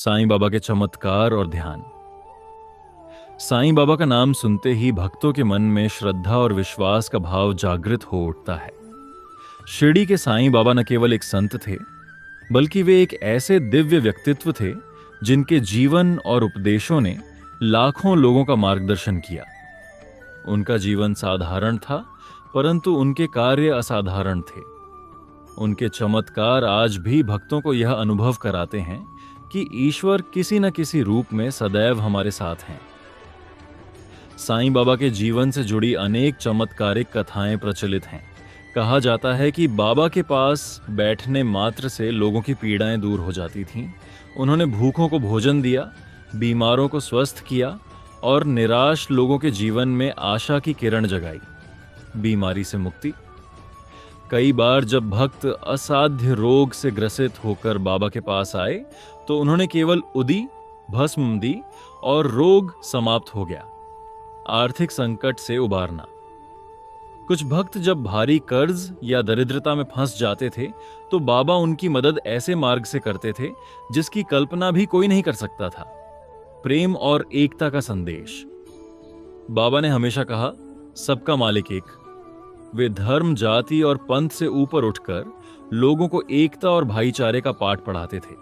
साईं बाबा के चमत्कार और ध्यान। साईं बाबा का नाम सुनते ही भक्तों के मन में श्रद्धा और विश्वास का भाव जागृत हो उठता है। शिरडी के साईं बाबा न केवल एक संत थे, बल्कि वे एक ऐसे दिव्य व्यक्तित्व थे जिनके जीवन और उपदेशों ने लाखों लोगों का मार्गदर्शन किया। उनका जीवन साधारण था, परंतु उनके कार्य असाधारण थे। उनके चमत्कार आज भी भक्तों को यह अनुभव कराते हैं कि ईश्वर किसी न किसी रूप में सदैव हमारे साथ हैं। साईं बाबा के जीवन से जुड़ी अनेक चमत्कारिक कथाएं प्रचलित हैं। कहा जाता है कि बाबा के पास बैठने मात्र से लोगों की पीड़ाएं दूर हो जाती थीं। उन्होंने भूखों को भोजन दिया, बीमारों को स्वस्थ किया और निराश लोगों के जीवन में आशा की किरण जगाई, बीमारी से मुक्ति। कई बार जब भक्त असाध्य रोग से ग्रसित होकर बाबा के पास आए तो उन्होंने केवल उदी, भस्म दी और रोग समाप्त हो गया। आर्थिक संकट से उबारना। कुछ भक्त जब भारी कर्ज या दरिद्रता में फंस जाते थे तो बाबा उनकी मदद ऐसे मार्ग से करते थे जिसकी कल्पना भी कोई नहीं कर सकता था। प्रेम और एकता का संदेश। बाबा ने हमेशा कहा, सबका मालिक एक। वे धर्म, जाति और पंथ से ऊपर उठकर लोगों को एकता और भाईचारे का पाठ पढ़ाते थे।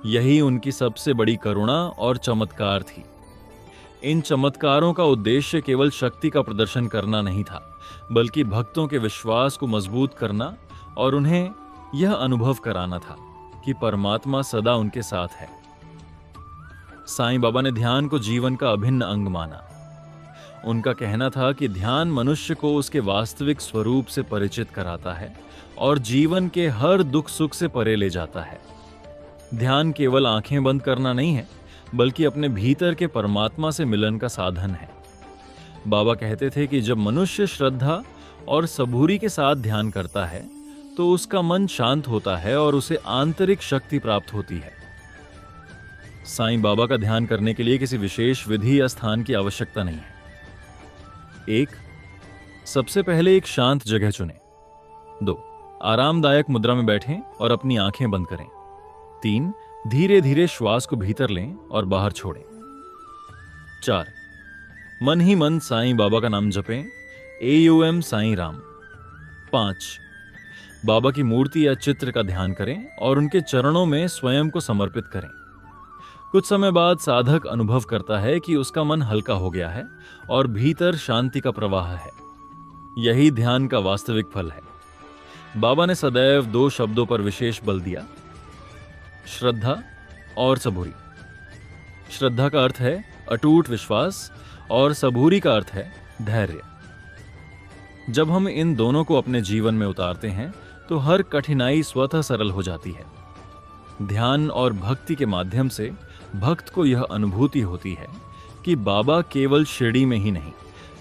यही उनकी सबसे बड़ी करुणा और चमत्कार थी। इन चमत्कारों का उद्देश्य केवल शक्ति का प्रदर्शन करना नहीं था, बल्कि भक्तों के विश्वास को मजबूत करना और उन्हें यह अनुभव कराना था कि परमात्मा सदा उनके साथ है। साईं बाबा ने ध्यान को जीवन का अभिन्न अंग माना। उनका कहना था कि ध्यान मनुष्य को उसके वास्तविक स्वरूप से परिचित कराता है और जीवन के हर दुख सुख से परे ले जाता है। ध्यान केवल आंखें बंद करना नहीं है, बल्कि अपने भीतर के परमात्मा से मिलन का साधन है। बाबा कहते थे कि जब मनुष्य श्रद्धा और सबूरी के साथ ध्यान करता है तो उसका मन शांत होता है और उसे आंतरिक शक्ति प्राप्त होती है। साईं बाबा का ध्यान करने के लिए किसी विशेष विधि या स्थान की आवश्यकता नहीं है। 1. सबसे पहले एक शांत जगह चुनें। 2. आरामदायक मुद्रा में बैठें और अपनी आंखें बंद करें। 3. धीरे धीरे श्वास को भीतर लें और बाहर छोड़ें। 4. मन ही मन साईं बाबा का नाम जपें। AUM साईं राम। 5. बाबा की मूर्ति या चित्र का ध्यान करें और उनके चरणों में स्वयं को समर्पित करें। कुछ समय बाद साधक अनुभव करता है कि उसका मन हल्का हो गया है और भीतर शांति का प्रवाह है। यही ध्यान का वास्तविक फल है। बाबा ने सदैव 2 शब्दों पर विशेष बल दिया, श्रद्धा और सबूरी। श्रद्धा का अर्थ है अटूट विश्वास और सबूरी का अर्थ है धैर्य। जब हम इन दोनों को अपने जीवन में उतारते हैं तो हर कठिनाई स्वतः सरल हो जाती है। ध्यान और भक्ति के माध्यम से भक्त को यह अनुभूति होती है कि बाबा केवल शिरडी में ही नहीं,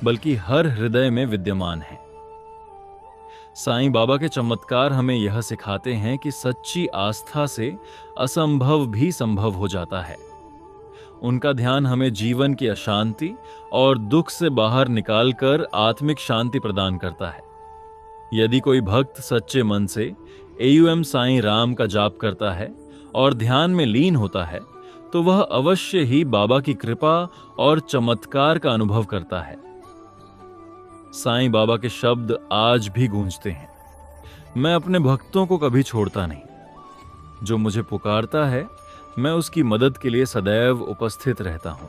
बल्कि हर हृदय में विद्यमान है। साईं बाबा के चमत्कार हमें यह सिखाते हैं कि सच्ची आस्था से असंभव भी संभव हो जाता है। उनका ध्यान हमें जीवन की अशांति और दुख से बाहर निकालकर आत्मिक शांति प्रदान करता है। यदि कोई भक्त सच्चे मन से AUM साईं राम का जाप करता है और ध्यान में लीन होता है तो वह अवश्य ही बाबा की कृपा और चमत्कार का अनुभव करता है। साईं बाबा के शब्द आज भी गूंजते हैं, मैं अपने भक्तों को कभी छोड़ता नहीं। जो मुझे पुकारता है मैं उसकी मदद के लिए सदैव उपस्थित रहता हूं।